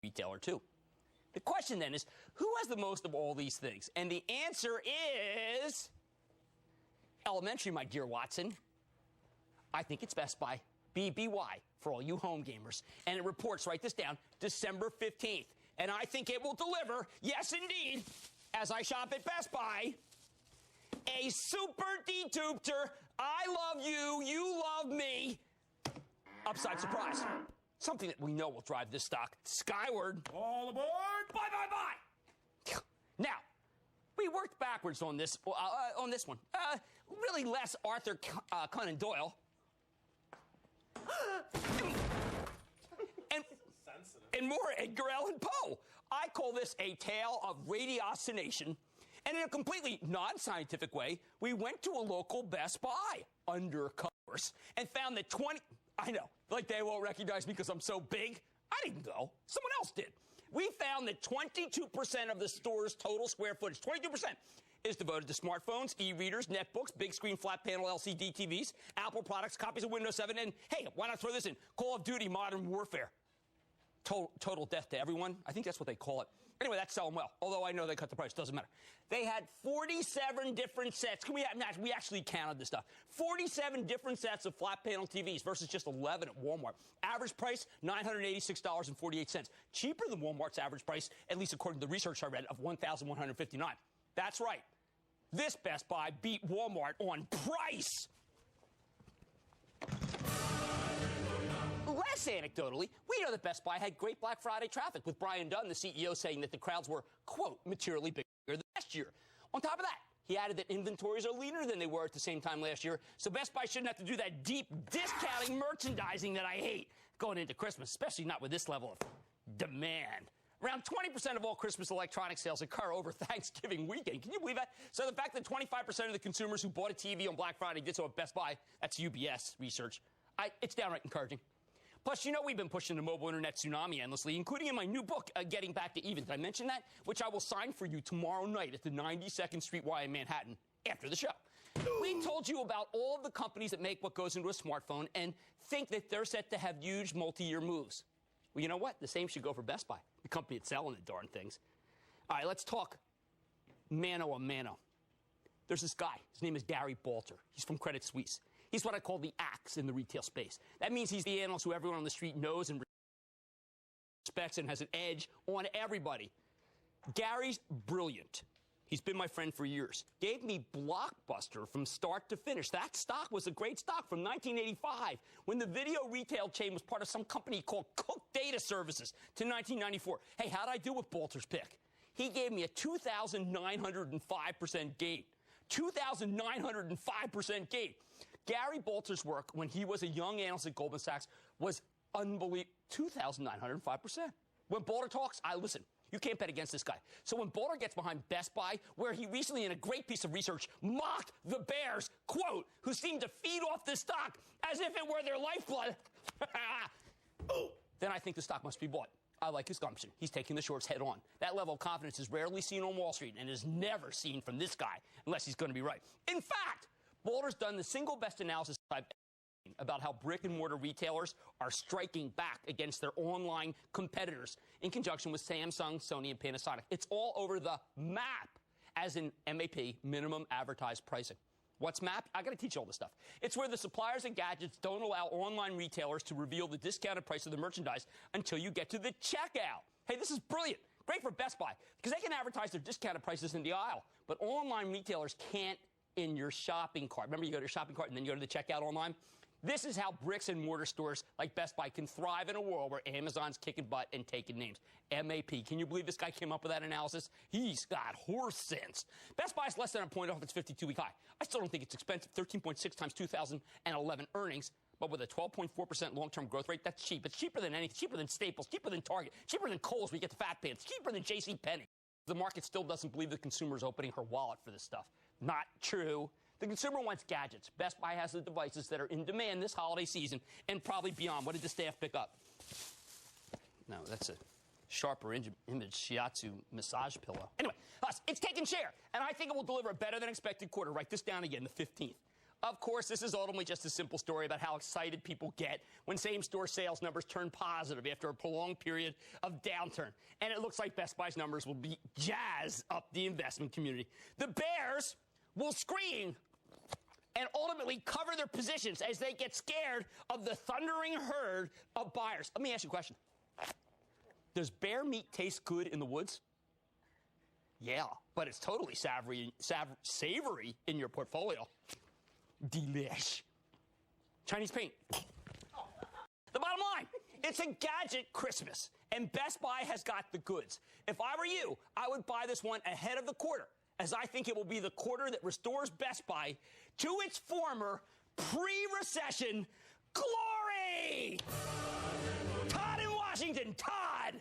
retailer, too. The question then is, who has the most of all these things? And the answer is elementary, my dear Watson. I think it's Best Buy. BBY for all you home gamers. And it reports, write this down, December 15th. And I think it will deliver, yes indeed, as I shop at Best Buy, a super detupter, I love you, you love me, upside surprise. Something that we know will drive this stock skyward. All aboard! Buy, buy, buy! Now, we worked backwards on this one. Really less Arthur Conan Doyle. and more Edgar Allan Poe. I call this a tale of ratiocination. And in a completely non-scientific way, we went to a local Best Buy, undercovers, and found that I know, like they won't recognize me because I'm so big. I didn't go. Someone else did. We found that 22% of the store's total square footage, 22%, is devoted to smartphones, e-readers, netbooks, big screen flat panel LCD TVs, Apple products, copies of Windows 7, and hey, why not throw this in? Call of Duty Modern Warfare. Total death to everyone. I think that's what they call it. Anyway, that's selling well. Although I know they cut the price. Doesn't matter. They had 47 different sets. We actually counted this stuff. 47 different sets of flat panel TVs versus just 11 at Walmart. Average price, $986.48. Cheaper than Walmart's average price, at least according to the research I read, of $1,159. That's right. This Best Buy beat Walmart on price. Less anecdotally, we know that Best Buy had great Black Friday traffic, with Brian Dunn, the CEO, saying that the crowds were, quote, materially bigger than last year. On top of that, he added that inventories are leaner than they were at the same time last year, so Best Buy shouldn't have to do that deep discounting merchandising that I hate going into Christmas, especially not with this level of demand. Around 20% of all Christmas electronic sales occur over Thanksgiving weekend. Can you believe that? So the fact that 25% of the consumers who bought a TV on Black Friday did so at Best Buy, that's UBS research, it's downright encouraging. Plus, you know we've been pushing the mobile internet tsunami endlessly, including in my new book, Getting Back to Even. Did I mention that? Which I will sign for you tomorrow night at the 92nd Street Y in Manhattan after the show. We told you about all of the companies that make what goes into a smartphone and think that they're set to have huge multi-year moves. Well, you know what? The same should go for Best Buy, the company that's selling the darn things. All right, let's talk mano a mano. There's this guy. His name is Gary Balter. He's from Credit Suisse. He's what I call the axe in the retail space. That means he's the analyst who everyone on the street knows and respects and has an edge on everybody. Gary's brilliant. He's been my friend for years. Gave me Blockbuster from start to finish. That stock was a great stock from 1985, when the video retail chain was part of some company called Cook Data Services, to 1994. Hey, how'd I do with Balter's pick? He gave me a 2,905% gain. 2,905% gain. Gary Balter's work when he was a young analyst at Goldman Sachs was unbelievable. 2,905%. When Balter talks, I listen. You can't bet against this guy. So when Balter gets behind Best Buy, where he recently, in a great piece of research, mocked the bears, quote, who seemed to feed off the stock as if it were their lifeblood, then I think the stock must be bought. I like his gumption. He's taking the shorts head on. That level of confidence is rarely seen on Wall Street and is never seen from this guy, unless he's going to be right. In fact, Balter's done the single best analysis I've ever seen about how brick-and-mortar retailers are striking back against their online competitors in conjunction with Samsung, Sony, and Panasonic. It's all over the map, as in MAP, minimum advertised pricing. What's MAP? I got to teach you all this stuff. It's where the suppliers and gadgets don't allow online retailers to reveal the discounted price of the merchandise until you get to the checkout. Hey, this is brilliant. Great for Best Buy, because they can advertise their discounted prices in the aisle, but online retailers can't in your shopping cart. Remember, you go to your shopping cart and then you go to the checkout online? This is how bricks and mortar stores like Best Buy can thrive in a world where Amazon's kicking butt and taking names. MAP. Can you believe this guy came up with that analysis? He's got horse sense. Best Buy's less than a point off its 52-week high. I still don't think it's expensive. 13.6 times 2011 earnings, but with a 12.4% long-term growth rate, that's cheap. It's cheaper than anything. Cheaper than Staples, cheaper than Target, cheaper than Kohl's. We get the fat pants, cheaper than JCPenney. The market still doesn't believe the consumer's opening her wallet for this stuff. Not true. The consumer wants gadgets. Best Buy has the devices that are in demand this holiday season and probably beyond. What did the staff pick up? No, that's a sharper image shiatsu massage pillow. Anyway, it's taking share, and I think it will deliver a better than expected quarter. Write this down again, the 15th. Of course, this is ultimately just a simple story about how excited people get when same-store sales numbers turn positive after a prolonged period of downturn. And it looks like Best Buy's numbers will jazz up the investment community. The bears will scream and ultimately cover their positions as they get scared of the thundering herd of buyers. Let me ask you a question. Does bear meat taste good in the woods? Yeah, but it's totally savory in your portfolio. Delish. Chinese paint. The bottom line, it's a gadget Christmas, and Best Buy has got the goods. If I were you, I would buy this one ahead of the quarter, as I think it will be the quarter that restores Best Buy to its former pre-recession glory. Todd in Washington. Todd.